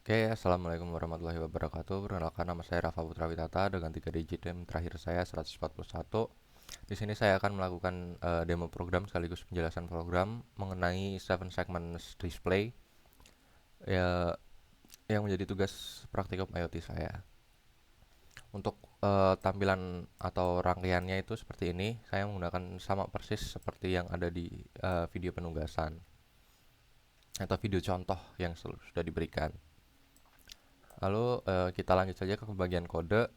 Oke, assalamualaikum warahmatullahi wabarakatuh. Perkenalkan, nama saya Rafa Putra Witata dengan 3 digit NIM terakhir saya 141. Di sini saya akan melakukan demo program sekaligus penjelasan program mengenai 7 segments display ya, yang menjadi tugas praktikum IoT saya. Untuk tampilan atau rangkaiannya itu seperti ini. Saya menggunakan sama persis seperti yang ada di video penugasan atau video contoh yang sudah diberikan. Lalu kita lanjut saja ke bagian kode.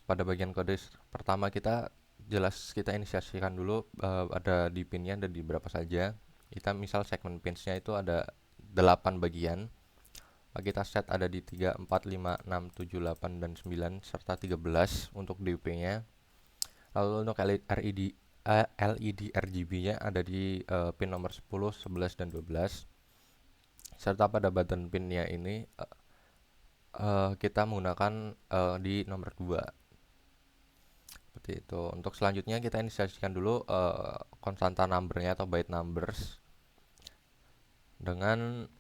Pada bagian kode pertama kita inisiasikan dulu ada di pinnya ada di berapa saja. Kita misal segmen pinsnya itu ada 8 bagian. Kita set ada di 3, 4, 5, 6, 7, 8, dan 9 serta 13 untuk DP-nya. Lalu untuk LED RGB-nya ada di pin nomor 10, 11, dan 12. Serta pada button pinnya ini kita menggunakan di nomor 2. Seperti itu. Untuk selanjutnya kita inisiasikan dulu konstanta numbernya atau byte numbers dengan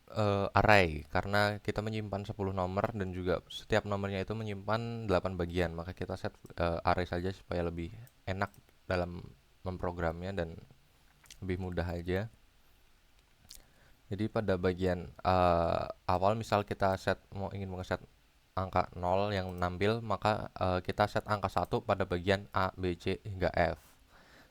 array, karena kita menyimpan 10 nomor dan juga setiap nomornya itu menyimpan 8 bagian, maka kita set array saja supaya lebih enak dalam memprogramnya dan lebih mudah aja. Jadi pada bagian awal misal kita ingin mengeset angka 0 yang nampil, maka kita set angka 1 pada bagian A, B, C hingga F.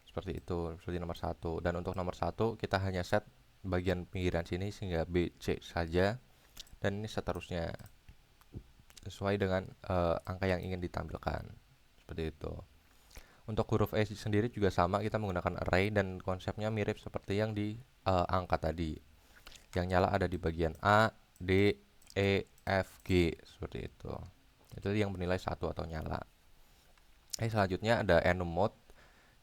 Seperti itu, seperti nomor 1. Dan untuk nomor 1 kita hanya set bagian pinggiran sini sehingga B, C saja. Dan ini seterusnya sesuai dengan angka yang ingin ditampilkan. Seperti itu. Untuk huruf E sendiri juga sama, kita menggunakan array dan konsepnya mirip seperti yang di angka tadi. Yang nyala ada di bagian A, D, E, F, G, seperti itu. Itu yang bernilai 1 atau nyala. Selanjutnya ada enum mode.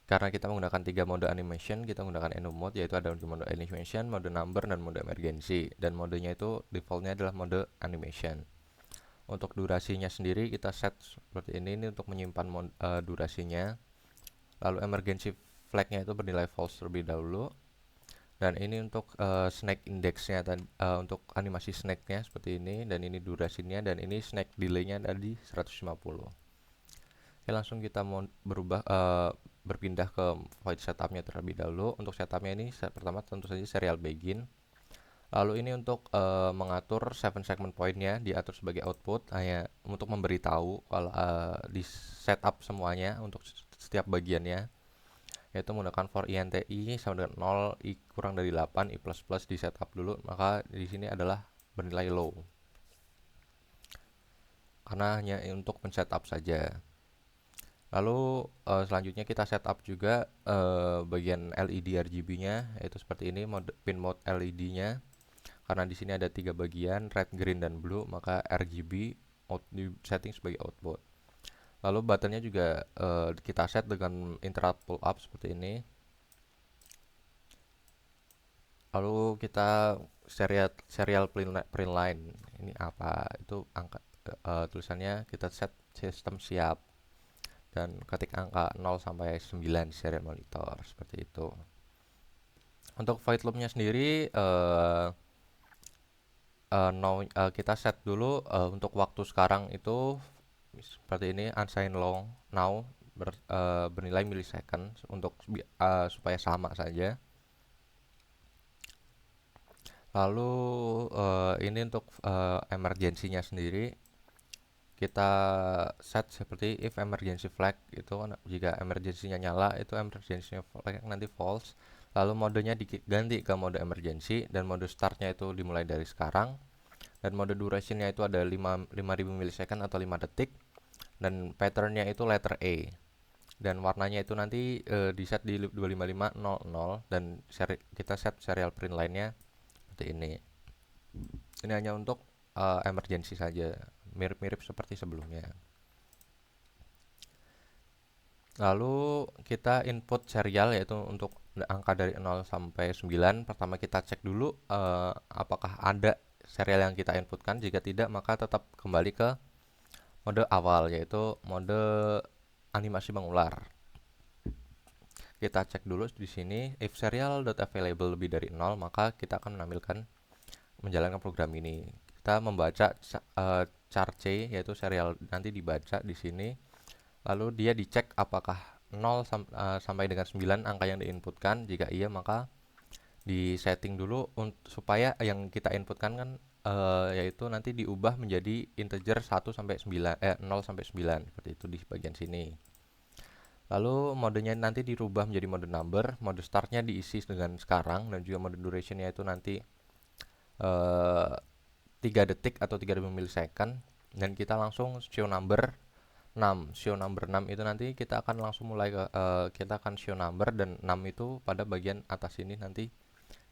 Karena kita menggunakan 3 mode animation, kita menggunakan enum mode, yaitu ada mode animation, mode number, dan mode emergency. Dan modenya itu defaultnya adalah mode animation. Untuk durasinya sendiri kita set seperti ini untuk menyimpan durasinya. Lalu emergency flagnya itu bernilai false terlebih dahulu. Dan ini untuk snake indexnya untuk animasi snake-nya seperti ini, dan ini durasinya, dan ini snake delay-nya ada di 150. Oke, langsung kita mau berpindah ke void setupnya terlebih dahulu. Untuk setupnya ini pertama tentu saja serial begin. Lalu ini untuk mengatur 7 segment point-nya diatur sebagai output, hanya untuk memberitahu kalau di setup semuanya untuk setiap bagiannya, yaitu menggunakan for INTI sama dengan 0, I kurang dari 8, I plus plus di setup dulu, maka di sini adalah bernilai low karena hanya untuk men-setup saja. Lalu selanjutnya kita setup juga bagian LED RGB-nya, yaitu seperti ini pin mode LED-nya. Karena di sini ada 3 bagian, red, green, dan blue, maka RGB di setting sebagai output. Lalu buttonnya juga kita set dengan interrupt pull up seperti ini. Lalu kita serial print line. Ini apa? Itu angka tulisannya kita set sistem siap dan ketik angka 0 sampai 9 di serial monitor seperti itu. Untuk void loop-nya sendiri kita set dulu untuk waktu sekarang itu seperti ini, unsigned long now bernilai millisecond untuk supaya sama saja. Lalu ini untuk emergensinya sendiri kita set seperti if emergency flag, itu jika emergensinya nyala itu emergency flag nanti false. Lalu modenya diganti ke mode emergency dan mode startnya itu dimulai dari sekarang, dan mode durationnya itu ada 5000 millisecond atau 5 detik, dan patternnya itu letter A, dan warnanya itu nanti di set di 25500, dan kita set serial print line-nya seperti ini. Ini hanya untuk emergency saja, mirip-mirip seperti sebelumnya. Lalu kita input serial, yaitu untuk angka dari 0 sampai 9. Pertama kita cek dulu apakah ada serial yang kita inputkan. Jika tidak, maka tetap kembali ke mode awal, yaitu mode animasi mengular. Kita cek dulu di sini, if serial.available lebih dari 0, maka kita akan menjalankan program ini. kita membaca char C, yaitu serial nanti dibaca di sini. Lalu dia dicek apakah 0 sampai dengan 9 angka yang diinputkan. Jika iya, maka di setting dulu supaya yang kita inputkan kan yaitu nanti diubah menjadi integer 1 sampai 9 0 sampai 9 seperti itu di bagian sini. Lalu modenya nanti dirubah menjadi mode number, mode startnya diisi dengan sekarang, dan juga mode durationnya itu nanti 3 detik atau 30 milisecond, dan kita langsung show number 6. Show number 6 itu nanti kita akan langsung mulai ke kita akan show number, dan 6 itu pada bagian atas ini nanti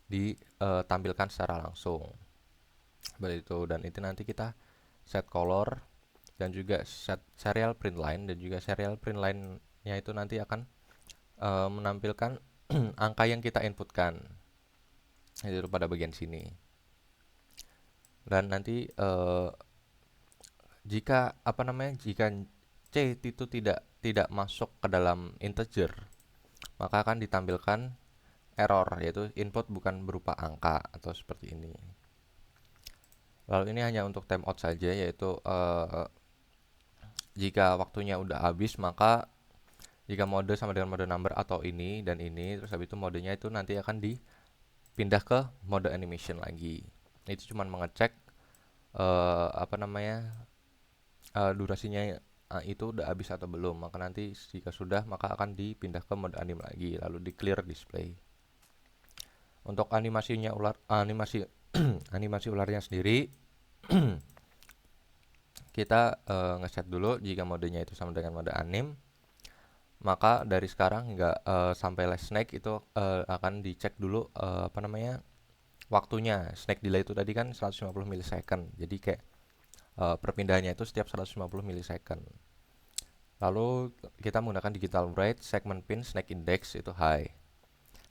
ditampilkan secara langsung seperti itu. Dan itu nanti kita set color dan juga set serial print line, dan juga serial print line nya itu nanti akan menampilkan angka yang kita inputkan itu pada bagian sini. Dan nanti jika jika C itu tidak masuk ke dalam integer, maka akan ditampilkan error, yaitu input bukan berupa angka atau seperti ini. Lalu ini hanya untuk timeout saja, yaitu jika waktunya udah habis, maka jika mode sama dengan mode number atau ini dan ini, terus habis itu modenya itu nanti akan dipindah ke mode animation lagi. Itu cuma mengecek durasinya itu udah habis atau belum. Maka nanti jika sudah, maka akan dipindah ke mode anim lagi, lalu di clear display. Untuk animasi animasi ularnya sendiri kita ngeset dulu jika modenya itu sama dengan mode anim. Maka dari sekarang hingga sampai last snake itu akan dicek dulu waktunya. Snake delay itu tadi kan 150 milisecond. Jadi kayak perpindahannya itu setiap 150 milisecond. Lalu kita menggunakan digital write, segment pin, snake index itu high.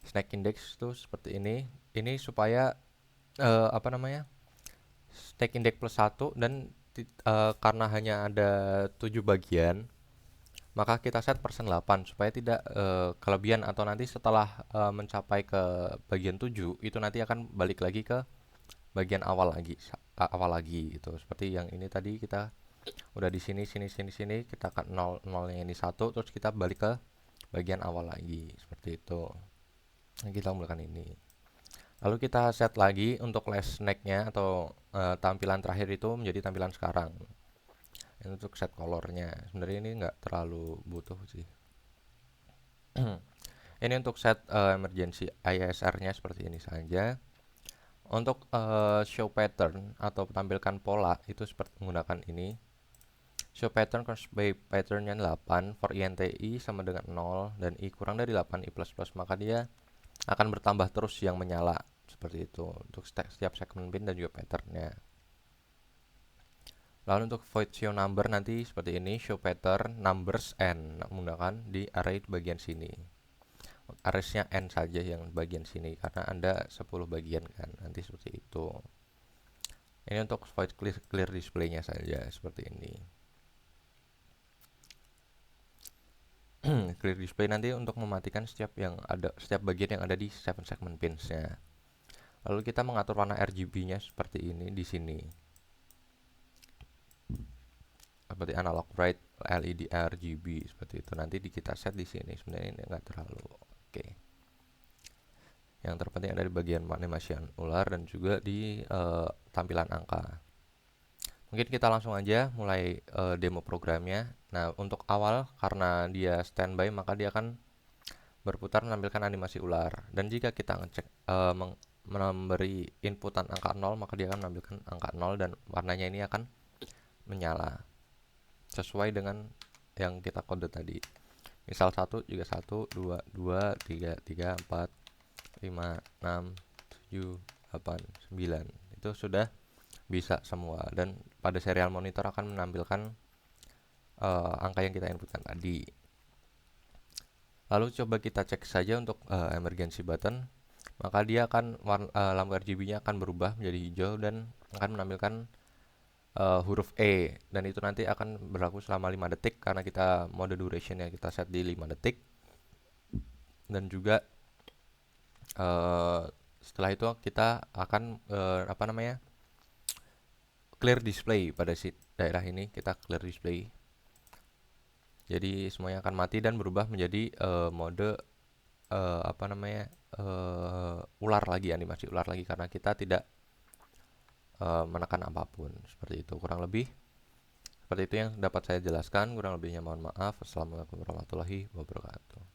Snake index itu seperti ini. Ini supaya snake index plus 1, dan karena hanya ada 7 bagian, maka kita set persen 8 supaya tidak kelebihan, atau nanti setelah mencapai ke bagian 7 itu nanti akan balik lagi ke bagian awal lagi itu. Seperti yang ini tadi kita udah di sini kita akan 0 nya ini 1, terus kita balik ke bagian awal lagi seperti itu. Nah, kita melakukan ini. Lalu kita set lagi untuk last snack-nya atau tampilan terakhir itu menjadi tampilan sekarang. Untuk set colornya sebenarnya ini nggak terlalu butuh sih. Ini untuk set emergency ISR-nya seperti ini saja. Untuk show pattern atau tampilkan pola itu seperti menggunakan ini. Show pattern by patternnya 8 for INTI sama dengan 0 dan I kurang dari 8 I++, maka dia akan bertambah terus yang menyala seperti itu untuk setiap segmen pin dan juga patternnya. Lalu untuk void show number nanti seperti ini, show pattern numbers n menggunakan di array bagian sini. Arraysnya n saja yang bagian sini karena ada 10 bagian kan, nanti seperti itu. Ini untuk void clear display-nya saja seperti ini. Clear display nanti untuk mematikan setiap bagian yang ada di 7 segment pins-nya. Lalu kita mengatur warna RGB-nya seperti ini di sini. Seperti analog bright, LED RGB seperti itu. Nanti kita set di sini. Sebenarnya ini enggak terlalu oke. Yang terpenting ada di bagian animasi ular dan juga di tampilan angka. Mungkin kita langsung aja mulai demo programnya. Nah, untuk awal karena dia standby, maka dia akan berputar menampilkan animasi ular. Dan jika kita ngecek memberi inputan angka 0, maka dia akan menampilkan angka 0 dan warnanya ini akan menyala sesuai dengan yang kita kode tadi. Misal 1 juga 1, 2, 2, 3, 3, 4, 5, 6, 7, 8, 9. Itu sudah bisa semua, dan pada serial monitor akan menampilkan angka yang kita inputkan tadi. Lalu coba kita cek saja untuk emergency button, maka dia akan lampu RGB-nya akan berubah menjadi hijau dan akan menampilkan huruf E, dan itu nanti akan berlaku selama 5 detik karena kita mode duration yang kita set di 5 detik. Dan juga setelah itu kita akan clear display. Pada daerah ini kita clear display, jadi semuanya akan mati dan berubah menjadi mode apa namanya, ular lagi, animasi ular lagi, karena kita tidak menekan apapun. Seperti itu kurang lebih. Seperti itu yang dapat saya jelaskan, kurang lebihnya mohon maaf. Assalamualaikum warahmatullahi wabarakatuh.